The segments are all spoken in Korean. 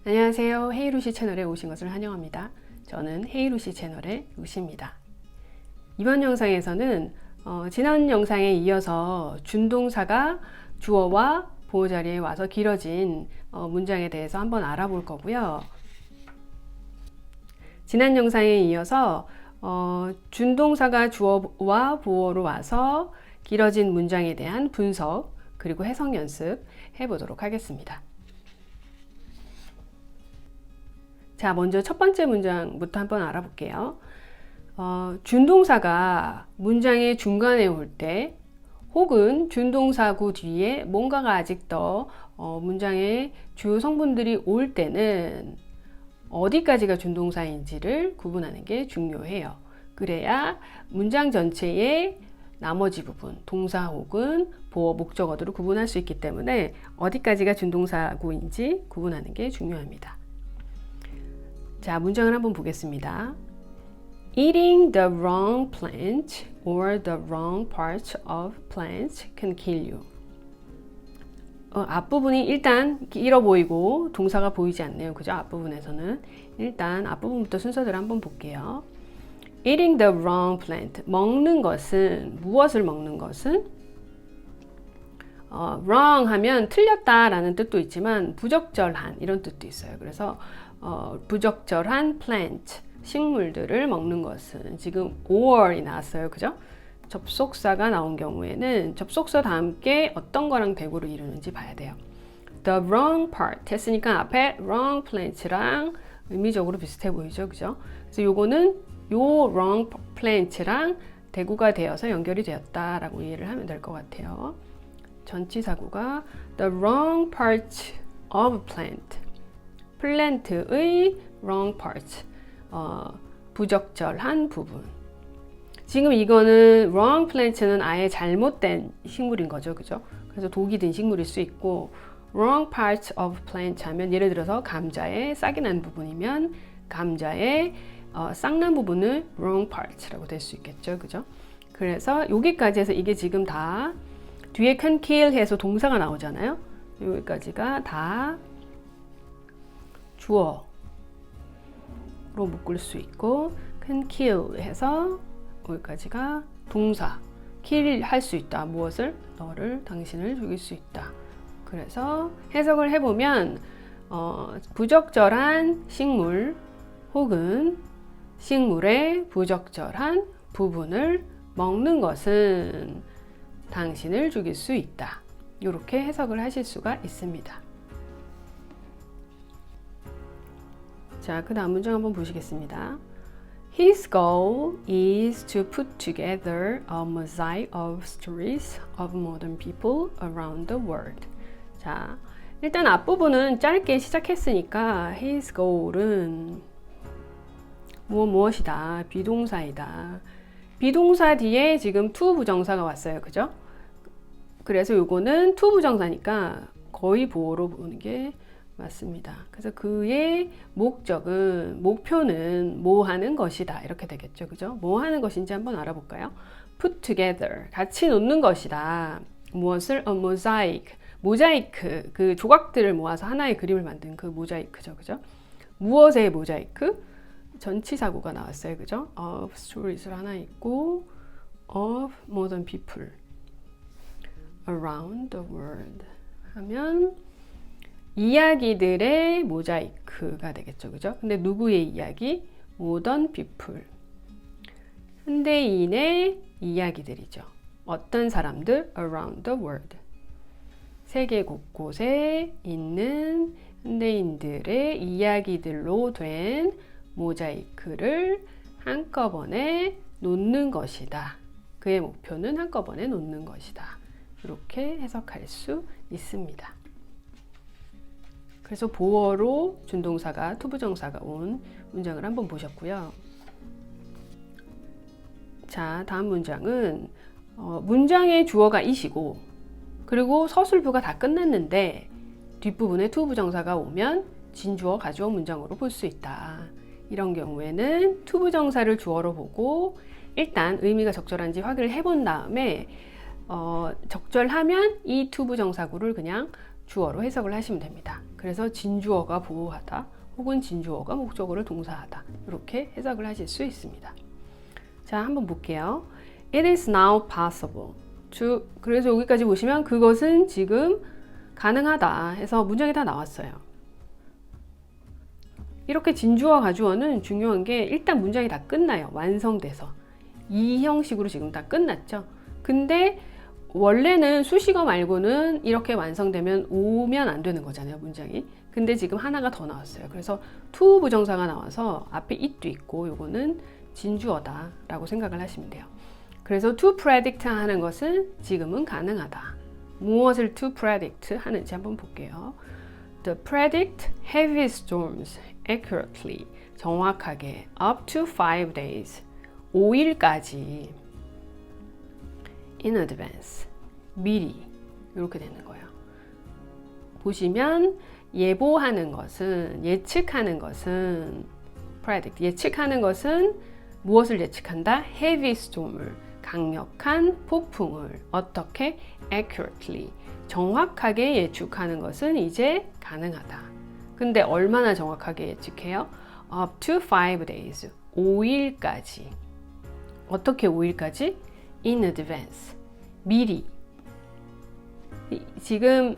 안녕하세요. 헤이루시 채널에 오신 것을 환영합니다. 저는 헤이루시 채널의 루시입니다. 이번 영상에서는 지난 영상에 이어서 준동사가 주어와 보호 자리에 와서 길어진 문장에 대해서 한번 알아볼 거고요. 지난 영상에 이어서 준동사가 주어와 보호로 와서 길어진 문장에 대한 분석 그리고 해석 연습 해보도록 하겠습니다. 자, 먼저 첫 번째 문장부터 한번 알아볼게요. 준동사가 문장의 중간에 올 때 혹은 준동사구 뒤에 뭔가가 아직 더 문장의 주요 성분들이 올 때는 어디까지가 준동사인지를 구분하는 게 중요해요. 그래야 문장 전체의 나머지 부분, 동사 혹은 보어 목적어들을 구분할 수 있기 때문에 어디까지가 준동사구인지 구분하는 게 중요합니다. 자, 문장을 한번 보겠습니다. Eating the wrong plant or the wrong part of plants can kill you. 앞부분이 일단 길어 보이고 동사가 보이지 않네요. 그죠? 앞부분에서는. 일단 앞부분부터 순서대로 한번 볼게요. Eating the wrong plant. 먹는 것은, 무엇을 먹는 것은? wrong 하면 틀렸다라는 뜻도 있지만 부적절한 이런 뜻도 있어요. 그래서 부적절한 plant, 식물들을 먹는 것은 지금 or이 나왔어요. 그죠? 접속사가 나온 경우에는 접속사 다 함께 어떤 거랑 대구를 이루는지 봐야 돼요. The wrong part 했으니까 앞에 wrong plant랑 의미적으로 비슷해 보이죠. 그죠? 그래서 요거는 요 wrong plant랑 대구가 되어서 연결이 되었다라고 이해를 하면 될 것 같아요. 전치사구가 the wrong part of plant. 플랜트의 wrong part. 부적절한 부분. 지금 이거는 wrong plant는 아예 잘못된 식물인 거죠. 그죠? 그래서 독이 든 식물일 수 있고 wrong part of plant 하면 예를 들어서 감자의 싹이 난 부분이면 감자의 싹난 부분을 wrong part라고 될 수 있겠죠. 그죠? 그래서 여기까지 해서 이게 지금 다 뒤에 can kill 해서 동사가 나오잖아요. 여기까지가 다 주어로 묶을 수 있고 can kill 해서 여기까지가 동사 kill 할 수 있다. 무엇을? 너를, 당신을 죽일 수 있다. 그래서 해석을 해보면 부적절한 식물 혹은 식물의 부적절한 부분을 먹는 것은 당신을 죽일 수 있다. 이렇게 해석을 하실 수가 있습니다. 자, 그 다음 문장 한번 보시겠습니다. His goal is to put together a mosaic of stories of modern people around the world. 자, 일단 앞부분은 짧게 시작했으니까 his goal은 무엇이다. 비동사이다. 비동사 뒤에 지금 to 부정사가 왔어요. 그죠? 그래서 요거는 to 부정사니까 거의 보어로 보는 게 맞습니다. 그래서 그의 목적은, 목표는 뭐 하는 것이다. 이렇게 되겠죠. 그죠? 뭐 하는 것인지 한번 알아볼까요? Put together. 같이 놓는 것이다. 무엇을? A mosaic. 모자이크. 그 조각들을 모아서 하나의 그림을 만든 그 모자이크죠. 그죠? 무엇의 모자이크? 전치사구가 나왔어요. 그죠? Of stories를 하나 있고 of modern people around the world 하면 이야기들의 모자이크가 되겠죠. 그죠? 근데 누구의 이야기? modern people. 현대인의 이야기들이죠. 어떤 사람들? around the world. 세계 곳곳에 있는 현대인들의 이야기들로 된 모자이크를 한꺼번에 놓는 것이다. 그의 목표는 한꺼번에 놓는 것이다. 이렇게 해석할 수 있습니다. 그래서 보어로 준동사가 투부정사가 온 문장을 한번 보셨고요. 자, 다음 문장은 문장의 주어가 이시고 그리고 서술부가 다 끝났는데 뒷부분에 투부정사가 오면 진주어 가주어 문장으로 볼 수 있다. 이런 경우에는 투부정사를 주어로 보고 일단 의미가 적절한지 확인을 해본 다음에 적절하면 이 투부정사구를 그냥 주어로 해석을 하시면 됩니다. 그래서 진주어가 보호하다 혹은 진주어가 목적어를 동사하다 이렇게 해석을 하실 수 있습니다. 자, 한번 볼게요. It is now possible to, 그래서 여기까지 보시면 그것은 지금 가능하다 해서 문장이 다 나왔어요. 이렇게 진주어 가주어는 중요한 게 일단 문장이 다 끝나요. 완성돼서 이 형식으로 지금 다 끝났죠. 근데 원래는 수식어 말고는 이렇게 완성되면 오면 안 되는 거잖아요, 문장이. 근데 지금 하나가 더 나왔어요. 그래서 to 부정사가 나와서 앞에 it도 있고 요거는 진주어다 라고 생각을 하시면 돼요. 그래서 to predict 하는 것은 지금은 가능하다. 무엇을 to predict 하는지 한번 볼게요. To predict heavy storms accurately, 정확하게 up to 5 days, 5일까지 in advance, 미리 이렇게 되는 거예요. 보시면 예보하는 것은, 예측하는 것은 predict, 예측하는 것은 무엇을 예측한다? heavy storm을, 강력한 폭풍을 어떻게? accurately, 정확하게 예측하는 것은 이제 가능하다. 근데 얼마나 정확하게 예측해요? up to 5 days, 5일까지. 어떻게 5일까지? in advance, 미리. 지금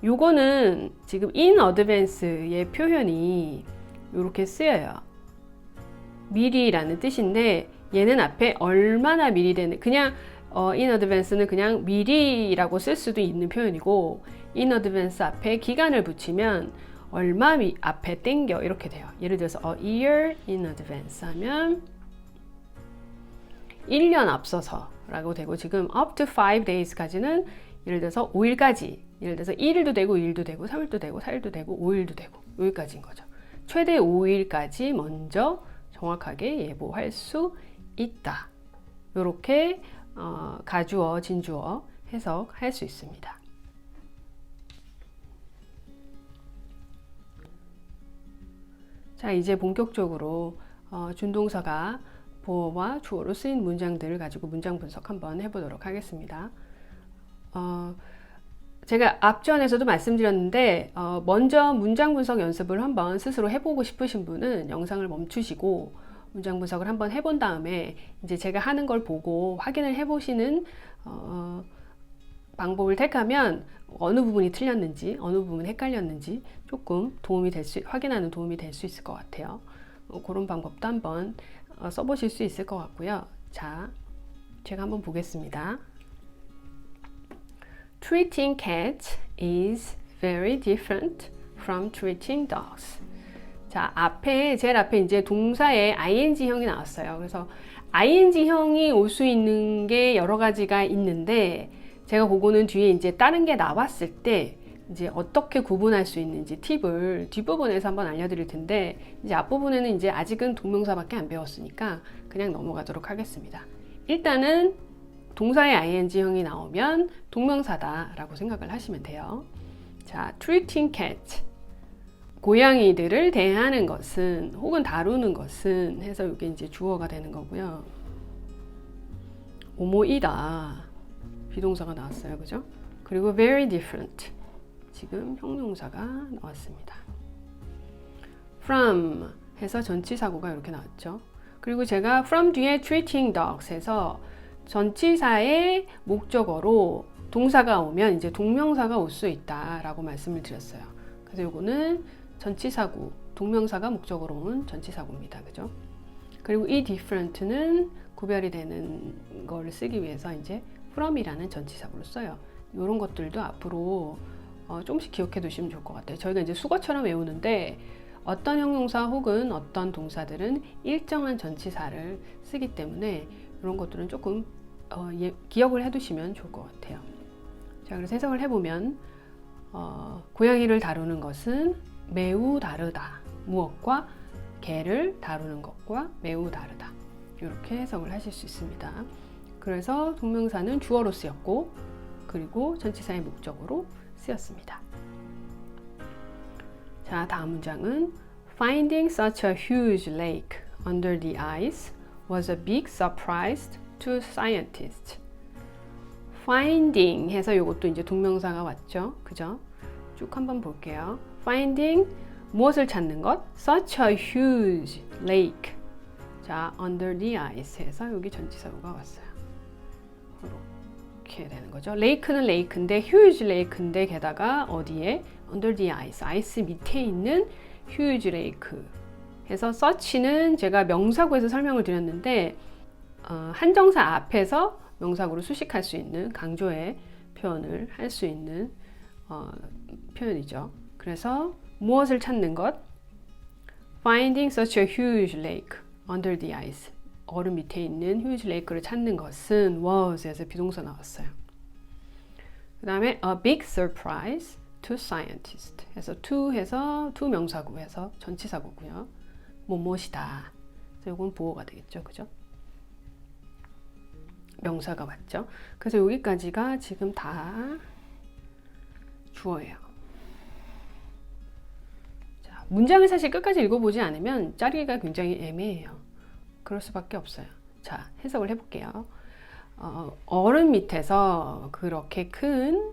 요거는 지금 in advance의 표현이 이렇게 쓰여요. 미리라는 뜻인데 얘는 앞에 얼마나 미리 되는, 그냥 in advance는 그냥 미리라고 쓸 수도 있는 표현이고 in advance 앞에 기간을 붙이면 얼마 앞에 땡겨 이렇게 돼요. 예를 들어서 a year in advance 하면 1년 앞서서 라고 되고, 지금 up to 5 days까지는 예를 들어서 5일까지, 예를 들어서 1일도 되고 2일도 되고 3일도 되고 4일도 되고 5일도 되고 여기까지인 거죠. 최대 5일까지 먼저 정확하게 예보할 수 있다. 이렇게 가주어, 진주어 해석할 수 있습니다. 자, 이제 본격적으로 준동사가 보어와 주어로 쓰인 문장들을 가지고 문장 분석 한번 해보도록 하겠습니다. 제가 앞전에서도 말씀드렸는데 먼저 문장 분석 연습을 한번 스스로 해보고 싶으신 분은 영상을 멈추시고 문장 분석을 한번 해본 다음에 이제 제가 하는 걸 보고 확인을 해보시는 방법을 택하면 어느 부분이 틀렸는지, 어느 부분이 헷갈렸는지 조금 도움이 될 수, 확인하는 도움이 될 수 있을 것 같아요. 그런 방법도 한번 써보실 수 있을 것 같고요. 자, 제가 한번 보겠습니다. Treating cats is very different from treating dogs. 자, 제일 앞에 이제 동사에 ing형이 나왔어요. 그래서 ing형이 올 수 있는 게 여러 가지가 있는데, 제가 그거는 뒤에 이제 다른 게 나왔을 때 이제 어떻게 구분할 수 있는지 팁을 뒷부분에서 한번 알려드릴 텐데, 이제 앞부분에는 이제 아직은 동명사밖에 안 배웠으니까 그냥 넘어가도록 하겠습니다. 일단은 동사의 ing형이 나오면 동명사다라고 생각을 하시면 돼요. 자, treating cat, 고양이들을 대하는 것은 혹은 다루는 것은 해서 이게 이제 주어가 되는 거고요. 오모이다, 비동사가 나왔어요, 그죠? 그리고 very different, 지금 형용사가 나왔습니다. from 해서 전치사구가 이렇게 나왔죠. 그리고 제가 from 뒤에 treating dogs 해서 전치사의 목적어로 동사가 오면 이제 동명사가 올 수 있다라고 말씀을 드렸어요. 그래서 이거는 전치사구, 동명사가 목적어로 온 전치사구입니다. 그죠? 그리고 이 different는 구별이 되는 거를 쓰기 위해서 이제 from이라는 전치사구를 써요. 이런 것들도 앞으로 조금씩 기억해 두시면 좋을 것 같아요. 저희가 이제 수거처럼 외우는데 어떤 형용사 혹은 어떤 동사들은 일정한 전치사를 쓰기 때문에 이런 것들은 조금 기억을 해 두시면 좋을 것 같아요. 자, 그래서 해석을 해보면 고양이를 다루는 것은 매우 다르다. 무엇과? 개를 다루는 것과 매우 다르다. 이렇게 해석을 하실 수 있습니다. 그래서 동명사는 주어로 쓰였고, 그리고 전치사의 목적으로 쓰였습니다. 자, 다음 문장은 Finding such a huge lake under the ice was a big surprise to scientists. Finding 해서 이것도 이제 동명사가 왔죠. 그죠? 쭉 한번 볼게요. Finding 무엇을 찾는 것? Such a huge lake. 자, under the ice 해서 여기 전치사구가 왔어요. 이렇게 되는 거죠. lake는 lake인데 huge lake인데 게다가 어디에? under the ice. 아이스 밑에 있는 huge lake. 해서 such는 제가 명사구에서 설명을 드렸는데 한정사 앞에서 명사구로 수식할 수 있는 강조의 표현을 할 수 있는 표현이죠. 그래서 무엇을 찾는 것? Finding such a huge lake under the ice. 얼음 밑에 있는 huge lake를 찾는 것은 was에서 비동사 나왔어요. 그 다음에 a big surprise to scientists. 해서 to 해서 to 명사구 해서 전치사구고요. 무엇이다. 그래서 이건 보어가 되겠죠, 그죠? 명사가 맞죠? 그래서 여기까지가 지금 다 주어예요. 자, 문장을 사실 끝까지 읽어보지 않으면 짜리기가 굉장히 애매해요. 그럴 수밖에 없어요. 자, 해석을 해볼게요. 얼음 밑에서 그렇게 큰,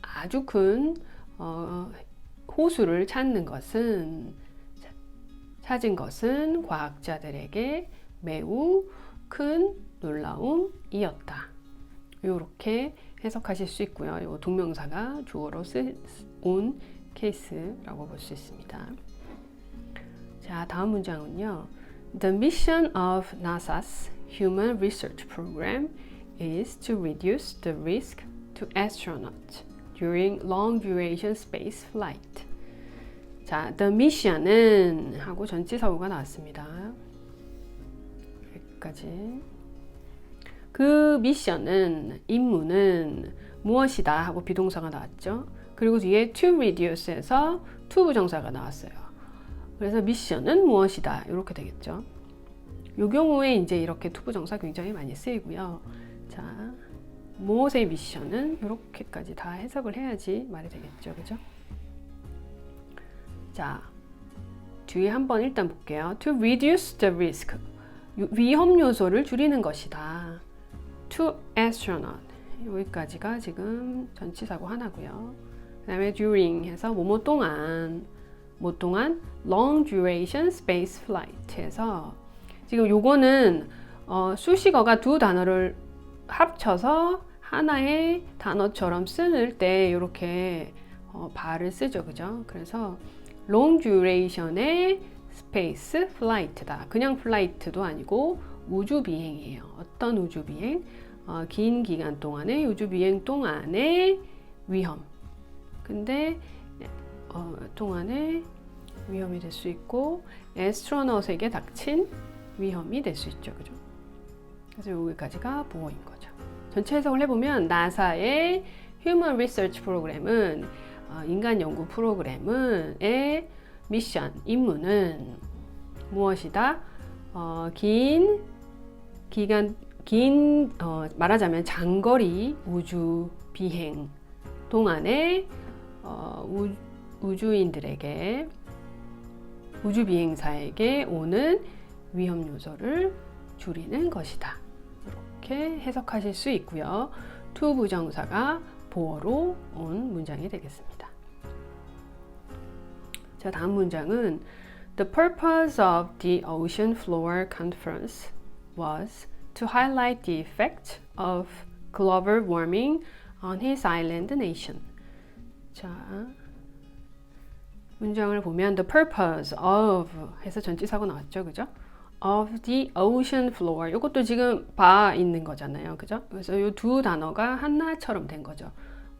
아주 큰 호수를 찾는 것은 과학자들에게 매우 큰 놀라움이었다. 이렇게 해석하실 수 있고요. 이 동명사가 주어로 온 케이스라고 볼 수 있습니다. 자, 다음 문장은요. The mission of NASA's Human Research Program is to reduce the risk to astronauts during long-duration space flight. 자, the mission은 하고 전치사구가 나왔습니다. 여기까지. 그 미션은, 임무는 무엇이다 하고 비동사가 나왔죠. 그리고 뒤에 to reduce에서 to 부정사가 나왔어요. 그래서 미션은 무엇이다 이렇게 되겠죠. 이 경우에 이제 이렇게 to 부정사 굉장히 많이 쓰이고요. 자, 무엇의 미션은 이렇게까지 다 해석을 해야지 말이 되겠죠, 그죠? 자, 뒤에 한번 일단 볼게요. To reduce the risk. 위험 요소를 줄이는 것이다. To astronaut. 여기까지가 지금 전치사구 하나고요. 그 다음에 during 해서 뭐뭐 동안 long duration space flight 해서 지금 요거는 수식어가 두 단어를 합쳐서 하나의 단어처럼 쓸 때 이렇게 발을 쓰죠, 그죠? 그래서 long duration의 space flight다. 그냥 플라이트도 아니고 우주 비행이에요. 어떤 우주 비행? 긴 기간 동안의 우주 비행 동안의 위험. 근데 동안의 위험이 될 수 있고 애스트로넛에게 닥친 위험이 될 수 있죠, 그죠? 그래서 여기까지가 보어인 거죠. 전체 해석을 해보면 나사의 Human Research 프로그램은 인간 연구 프로그램의 미션, 임무는 무엇이다? 말하자면 장거리 우주 비행 동안에 우주인들에게, 우주 비행사에게 오는 위험 요소를 줄이는 것이다. 이렇게 해석하실 수 있고요. to 부정사가 보어로 온 문장이 되겠습니다. 자, 다음 문장은 The purpose of the Ocean Floor Conference was to highlight the effect of global warming on his island nation. 자, 문장을 보면 the purpose of 해서 전치사고 나왔죠, 그죠? of the ocean floor. 이것도 지금 봐 있는 거잖아요, 그죠? 그래서 이 두 단어가 하나처럼 된 거죠.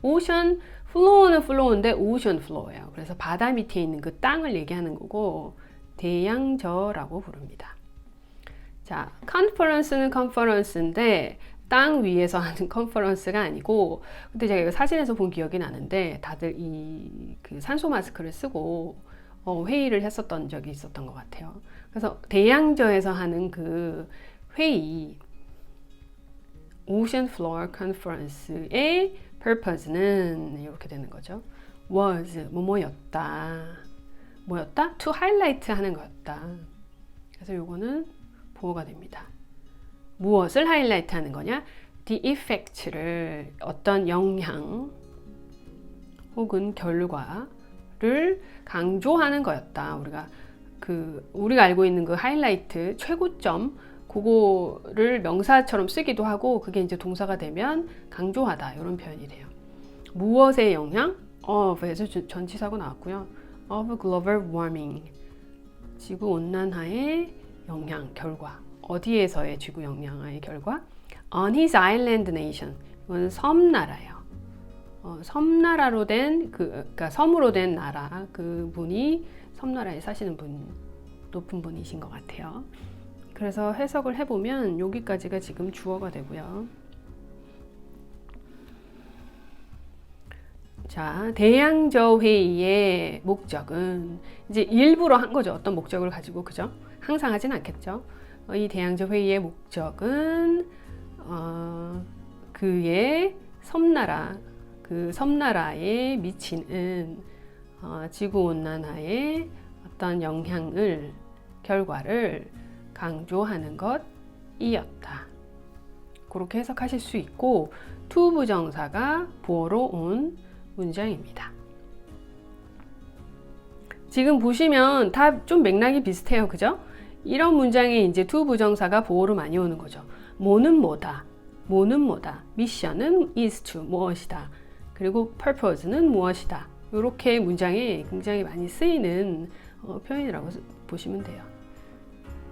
ocean flow는 flow인데 ocean flow예요. 그래서 바다 밑에 있는 그 땅을 얘기하는 거고 대양저라고 부릅니다. 자, 컨퍼런스는 컨퍼런스인데 땅 위에서 하는 컨퍼런스가 아니고, 근데 제가 이거 사진에서 본 기억이 나는데 다들 그 산소 마스크를 쓰고 회의를 했었던 적이 있었던 것 같아요. 그래서 대양저에서 하는 그 회의, Ocean Floor Conference의 purpose는 이렇게 되는 거죠. was 뭐뭐였다. 뭐였다? To highlight 하는 거였다. 그래서 요거는 보어가 됩니다. 무엇을 하이라이트 하는 거냐? The effect를, 어떤 영향, 혹은 결과를 강조하는 거였다. 우리가 알고 있는 그 하이라이트 최고점 그거를 명사처럼 쓰기도 하고 그게 이제 동사가 되면 강조하다 이런 표현이 돼요. 무엇의 영향? of에서 전치사고 나왔고요. of global warming 지구 온난화의 영향, 결과. 어디에서의 지구 온난화의 결과? On his island nation. 이건 섬나라예요. 섬나라로 된 그러니까 섬으로 된 나라 그 분이 섬나라에 사시는 분 높은 분이신 것 같아요. 그래서 해석을 해보면 여기까지가 지금 주어가 되고요. 자, 대양저 회의의 목적은 이제 일부러 한 거죠. 어떤 목적을 가지고 그죠? 항상 하진 않겠죠. 이 대양저 회의의 목적은 그의 섬나라 그 섬나라에 미치는 지구 온난화의 어떤 영향을 결과를 강조하는 것이었다. 그렇게 해석하실 수 있고 to 부정사가 보어로 온 문장입니다. 지금 보시면 다 좀 맥락이 비슷해요. 그죠? 이런 문장에 이제 to 부정사가 보어로 많이 오는 거죠. 뭐는 뭐다. 뭐는 뭐다. 미션은 is to 무엇이다. 그리고 purpose는 무엇이다. 이렇게 문장에 굉장히 많이 쓰이는 표현이라고 보시면 돼요.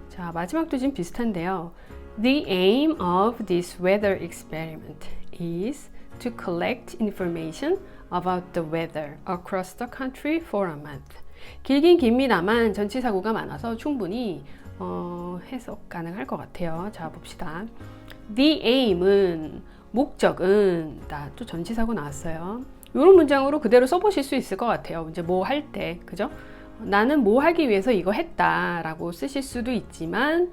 자, 마지막도 지금 비슷한데요. The aim of this weather experiment is to collect information about the weather across the country for a month. 길긴 깁니다만 전치사구가 많아서 충분히 해석 가능할 것 같아요. 자, 봅시다. The aim은 목적은 또 전치사구 나왔어요. 이런 문장으로 그대로 써보실 수 있을 것 같아요. 이제 뭐 할 때, 그죠? 나는 뭐 하기 위해서 이거 했다라고 쓰실 수도 있지만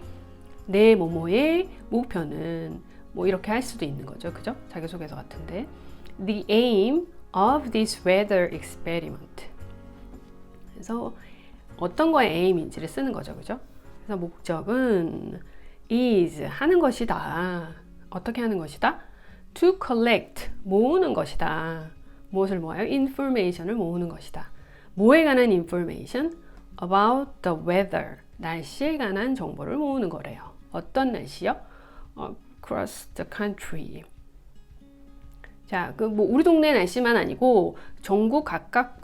내 뭐뭐의 목표는 뭐 이렇게 할 수도 있는 거죠, 그죠? 자기소개서 같은데 The aim of this weather experiment. 그래서 어떤 거에 aim인지를 쓰는 거죠, 그죠? 그래서 목적은 is 하는 것이다. 어떻게 하는 것이다? To collect 모으는 것이다. 무엇을 모아요? information을 모으는 것이다. 뭐에 관한 information? About the weather. 날씨에 관한 정보를 모으는 거래요. 어떤 날씨요? Across the country. 자, 우리 동네 날씨만 아니고 전국 각각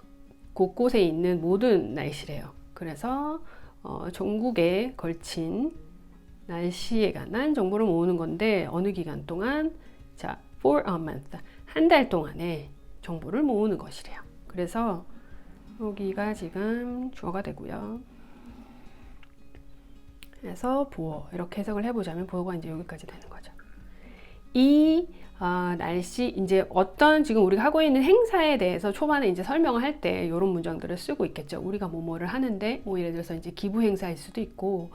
곳곳에 있는 모든 날씨래요. 그래서 전국에 걸친 날씨에 관한 정보를 모으는 건데 어느 기간 동안? 자, for a month. 한 달 동안에 정보를 모으는 것이래요. 그래서 여기가 지금 주어가 되고요. 그래서 보어 이렇게 해석을 해보자면 보어가 이제 여기까지 되는 거죠. 이 날씨 이제 어떤 지금 우리가 하고 있는 행사에 대해서 초반에 이제 설명을 할 때 이런 문장들을 쓰고 있겠죠. 우리가 뭐뭐를 하는데 뭐 예를 들어서 이제 기부 행사일 수도 있고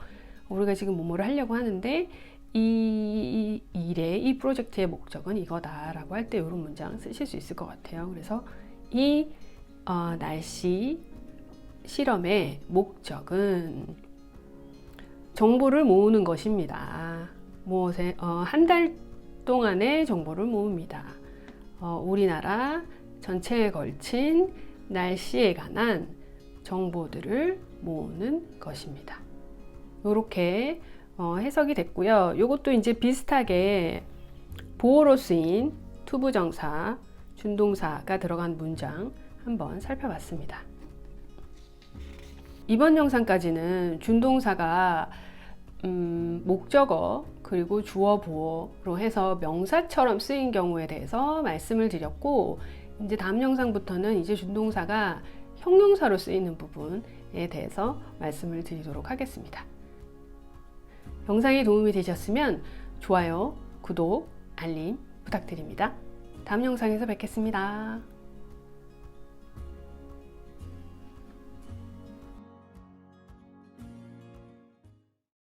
우리가 지금 뭐뭐를 하려고 하는데 이 일의 이 프로젝트의 목적은 이거다라고 할 때 이런 문장 쓰실 수 있을 것 같아요. 그래서 이 날씨 실험의 목적은 정보를 모으는 것입니다. 무엇에 한 달 동안의 정보를 모읍니다. 우리나라 전체에 걸친 날씨에 관한 정보들을 모으는 것입니다. 이렇게 해석이 됐고요. 이것도 이제 비슷하게 보어로 쓰인 투부정사, 준동사가 들어간 문장 한번 살펴봤습니다. 이번 영상까지는 준동사가 목적어 그리고 주어 보어로 해서 명사처럼 쓰인 경우에 대해서 말씀을 드렸고 이제 다음 영상부터는 이제 준동사가 형용사로 쓰이는 부분에 대해서 말씀을 드리도록 하겠습니다. 영상이 도움이 되셨으면 좋아요, 구독, 알림 부탁드립니다. 다음 영상에서 뵙겠습니다.